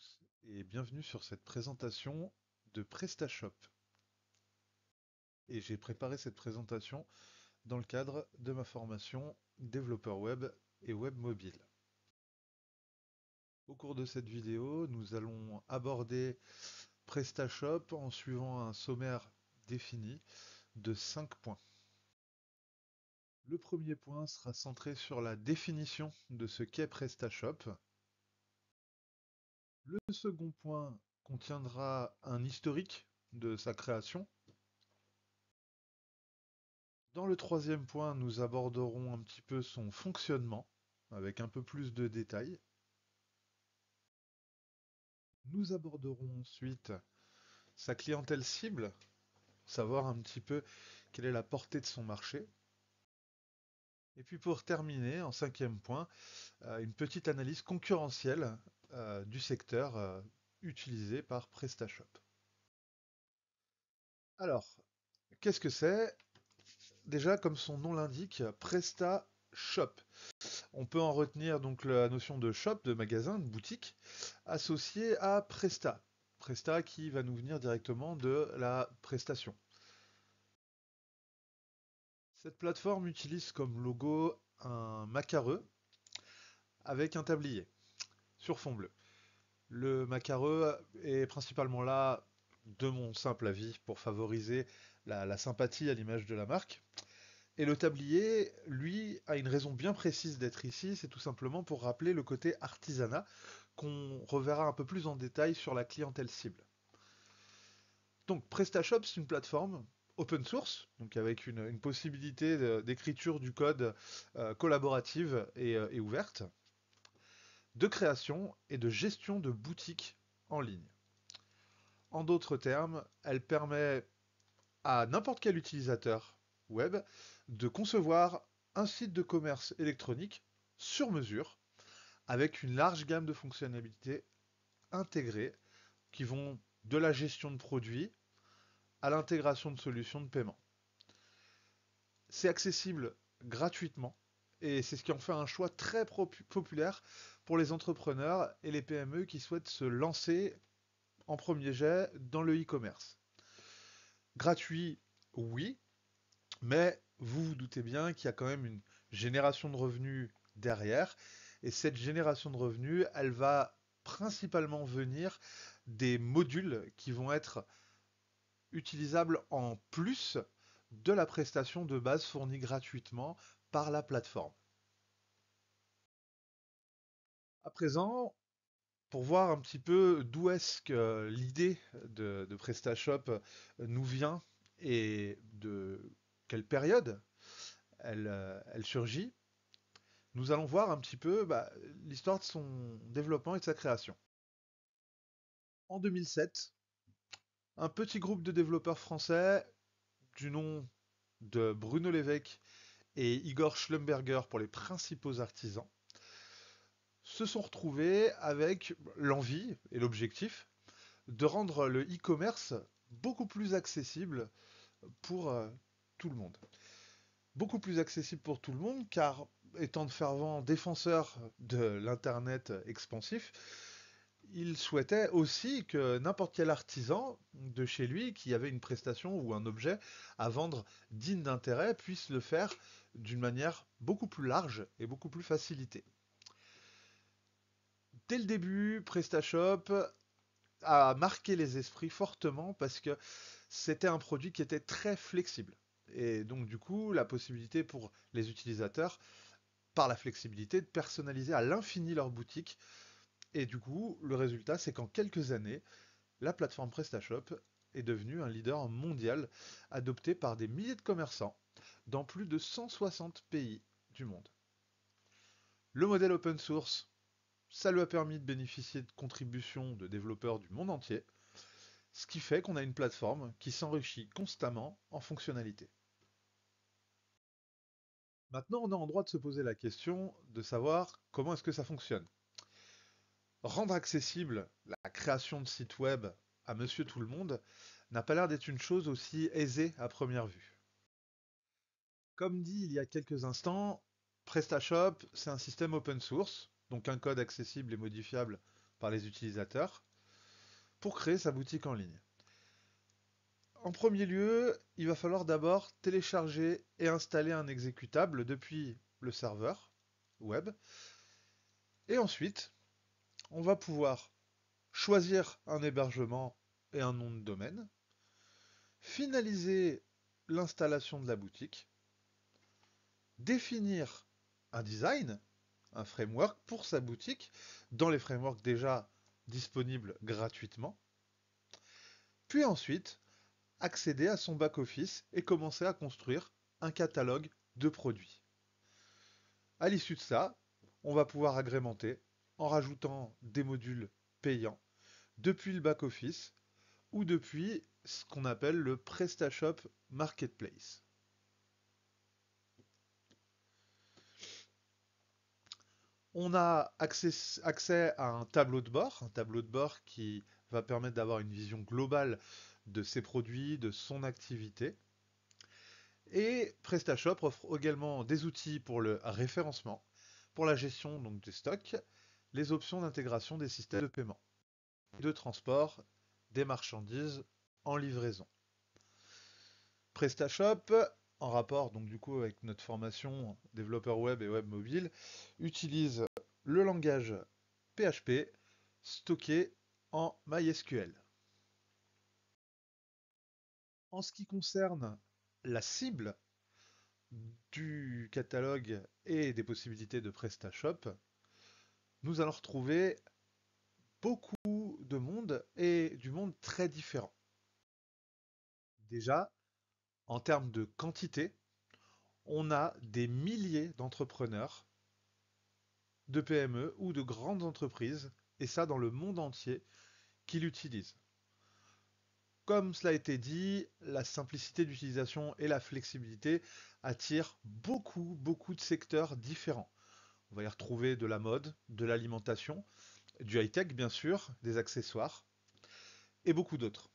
tous et bienvenue sur cette présentation de PrestaShop. Et j'ai préparé cette présentation dans le cadre de ma formation développeur web et web mobile. Au cours de cette vidéo, nous allons aborder PrestaShop en suivant un sommaire défini de 5 points. Le premier point sera centré sur la définition de ce qu'est PrestaShop. Le second point contiendra un historique de sa création. Dans le troisième point, nous aborderons un petit peu son fonctionnement, avec un peu plus de détails. Nous aborderons ensuite sa clientèle cible, savoir un petit peu quelle est la portée de son marché. Et puis pour terminer, en cinquième point, une petite analyse concurrentielle du secteur utilisé par PrestaShop. Alors, qu'est-ce que c'est? Déjà, comme son nom l'indique, PrestaShop. On peut en retenir donc la notion de shop, de magasin, de boutique, associée à Presta. Presta qui va nous venir directement de la prestation. Cette plateforme utilise comme logo un macareux avec un tablier sur fond bleu. Le macareux est principalement là, de mon simple avis, pour favoriser la sympathie à l'image de la marque. Et le tablier, lui, a une raison bien précise d'être ici, c'est tout simplement pour rappeler le côté artisanat qu'on reverra un peu plus en détail sur la clientèle cible. Donc PrestaShop, c'est une plateforme open source, donc avec une possibilité d'écriture du code collaborative et ouverte, de création et de gestion de boutiques en ligne. En d'autres termes, elle permet à n'importe quel utilisateur web de concevoir un site de commerce électronique sur mesure avec une large gamme de fonctionnalités intégrées qui vont de la gestion de produits à l'intégration de solutions de paiement. C'est accessible gratuitement et c'est ce qui en fait un choix très populaire pour les entrepreneurs et les PME qui souhaitent se lancer en premier jet dans le e-commerce. Gratuit, oui, mais vous vous doutez bien qu'il y a quand même une génération de revenus derrière. Et cette génération de revenus, elle va principalement venir des modules qui vont être utilisables en plus de la prestation de base fournie gratuitement par la plateforme. À présent, pour voir un petit peu d'où est-ce que l'idée de PrestaShop nous vient et de quelle période elle surgit, nous allons voir un petit peu l'histoire de son développement et de sa création. En 2007, un petit groupe de développeurs français du nom de Bruno Lévesque et Igor Schlumberger pour les principaux artisans se sont retrouvés avec l'envie et l'objectif de rendre le e-commerce beaucoup plus accessible pour tout le monde. Beaucoup plus accessible pour tout le monde car étant de fervents défenseurs de l'Internet expansif, il souhaitait aussi que n'importe quel artisan de chez lui qui avait une prestation ou un objet à vendre digne d'intérêt puisse le faire d'une manière beaucoup plus large et beaucoup plus facilitée. Dès le début, PrestaShop a marqué les esprits fortement parce que c'était un produit qui était très flexible. Et donc du coup, la possibilité pour les utilisateurs, par la flexibilité, de personnaliser à l'infini leur boutique. Et du coup, le résultat, c'est qu'en quelques années, la plateforme PrestaShop est devenue un leader mondial adopté par des milliers de commerçants dans plus de 160 pays du monde. Le modèle open source, ça lui a permis de bénéficier de contributions de développeurs du monde entier, ce qui fait qu'on a une plateforme qui s'enrichit constamment en fonctionnalités. Maintenant, on est en droit de se poser la question de savoir comment est-ce que ça fonctionne. Rendre accessible la création de sites web à monsieur tout le monde n'a pas l'air d'être une chose aussi aisée à première vue. Comme dit il y a quelques instants, PrestaShop, c'est un système open source, donc un code accessible et modifiable par les utilisateurs pour créer sa boutique en ligne. En premier lieu, il va falloir d'abord télécharger et installer un exécutable depuis le serveur web. Et ensuite, on va pouvoir choisir un hébergement et un nom de domaine, finaliser l'installation de la boutique, définir un design, un framework pour sa boutique, dans les frameworks déjà disponibles gratuitement, puis ensuite accéder à son back-office et commencer à construire un catalogue de produits. À l'issue de ça, on va pouvoir agrémenter en rajoutant des modules payants depuis le back-office ou depuis ce qu'on appelle le PrestaShop Marketplace. On a accès à un tableau de bord qui va permettre d'avoir une vision globale de ses produits, de son activité. Et PrestaShop offre également des outils pour le référencement, pour la gestion donc, des stocks, les options d'intégration des systèmes de paiement, de transport des marchandises en livraison. PrestaShop, en rapport donc du coup avec notre formation développeur web et web mobile, utilise le langage PHP stocké en MySQL. En ce qui concerne la cible du catalogue et des possibilités de PrestaShop, nous allons retrouver beaucoup de monde et du monde très différent. Déjà, en termes de quantité, on a des milliers d'entrepreneurs, de PME ou de grandes entreprises, et ça dans le monde entier, qui l'utilisent. Comme cela a été dit, la simplicité d'utilisation et la flexibilité attirent beaucoup de secteurs différents. On va y retrouver de la mode, de l'alimentation, du high-tech bien sûr, des accessoires, et beaucoup d'autres.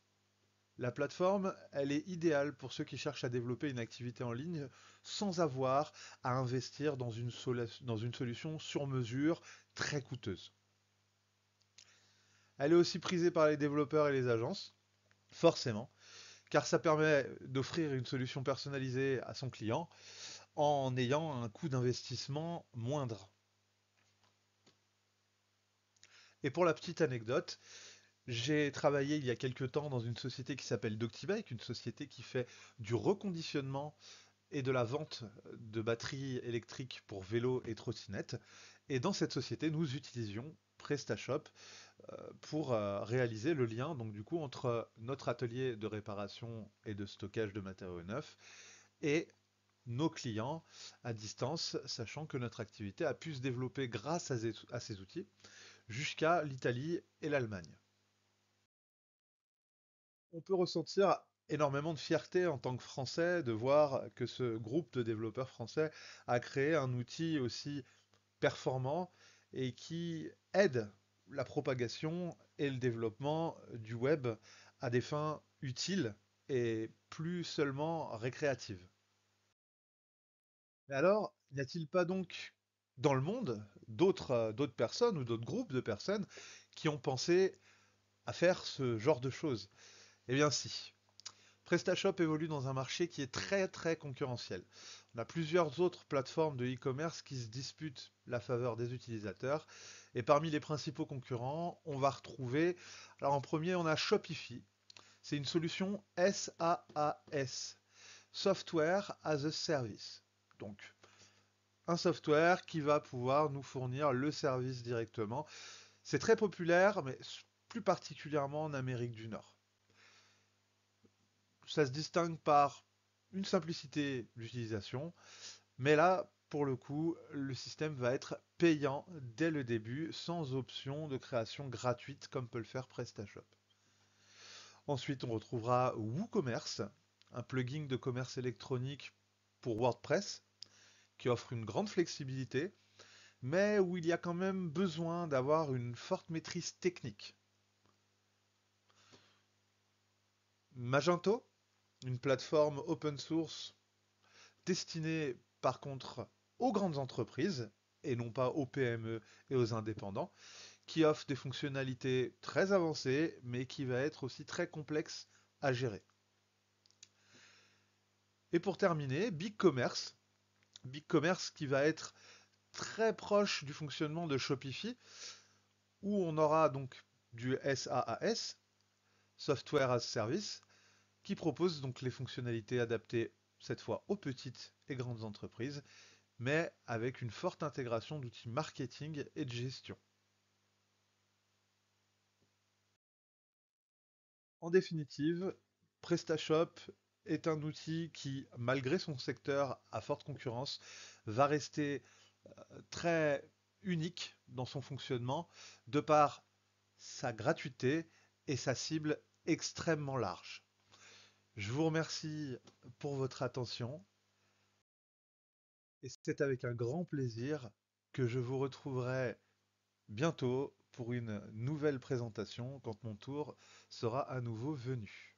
La plateforme, elle est idéale pour ceux qui cherchent à développer une activité en ligne sans avoir à investir dans une solution sur mesure très coûteuse. Elle est aussi prisée par les développeurs et les agences, forcément, car ça permet d'offrir une solution personnalisée à son client en ayant un coût d'investissement moindre. Et pour la petite anecdote, j'ai travaillé il y a quelques temps dans une société qui s'appelle Doctibike, une société qui fait du reconditionnement et de la vente de batteries électriques pour vélos et trottinettes. Et dans cette société, nous utilisions PrestaShop pour réaliser le lien donc du coup entre notre atelier de réparation et de stockage de matériaux neufs et nos clients à distance, sachant que notre activité a pu se développer grâce à ces outils jusqu'à l'Italie et l'Allemagne. On peut ressentir énormément de fierté en tant que Français de voir que ce groupe de développeurs français a créé un outil aussi performant et qui aide la propagation et le développement du web à des fins utiles et plus seulement récréatives. Mais alors, n'y a-t-il pas donc dans le monde d'autres personnes ou d'autres groupes de personnes qui ont pensé à faire ce genre de choses? Eh bien si. PrestaShop évolue dans un marché qui est très concurrentiel. On a plusieurs autres plateformes de e-commerce qui se disputent la faveur des utilisateurs. Et parmi les principaux concurrents, on va retrouver, alors en premier, on a Shopify. C'est une solution SaaS, Software as a Service. Donc, un software qui va pouvoir nous fournir le service directement. C'est très populaire, mais plus particulièrement en Amérique du Nord. Ça se distingue par une simplicité d'utilisation, mais là, pour le coup, le système va être payant dès le début, sans option de création gratuite comme peut le faire PrestaShop. Ensuite, on retrouvera WooCommerce, un plugin de commerce électronique pour WordPress, qui offre une grande flexibilité, mais où il y a quand même besoin d'avoir une forte maîtrise technique. Magento, une plateforme open source destinée par contre aux grandes entreprises et non pas aux PME et aux indépendants, qui offre des fonctionnalités très avancées, mais qui va être aussi très complexe à gérer. Et pour terminer, BigCommerce. BigCommerce qui va être très proche du fonctionnement de Shopify, où on aura donc du SaaS, Software as Service, qui propose donc les fonctionnalités adaptées cette fois aux petites et grandes entreprises, mais avec une forte intégration d'outils marketing et de gestion. En définitive, PrestaShop est un outil qui, malgré son secteur à forte concurrence, va rester très unique dans son fonctionnement de par sa gratuité et sa cible extrêmement large. Je vous remercie pour votre attention et c'est avec un grand plaisir que je vous retrouverai bientôt pour une nouvelle présentation quand mon tour sera à nouveau venu.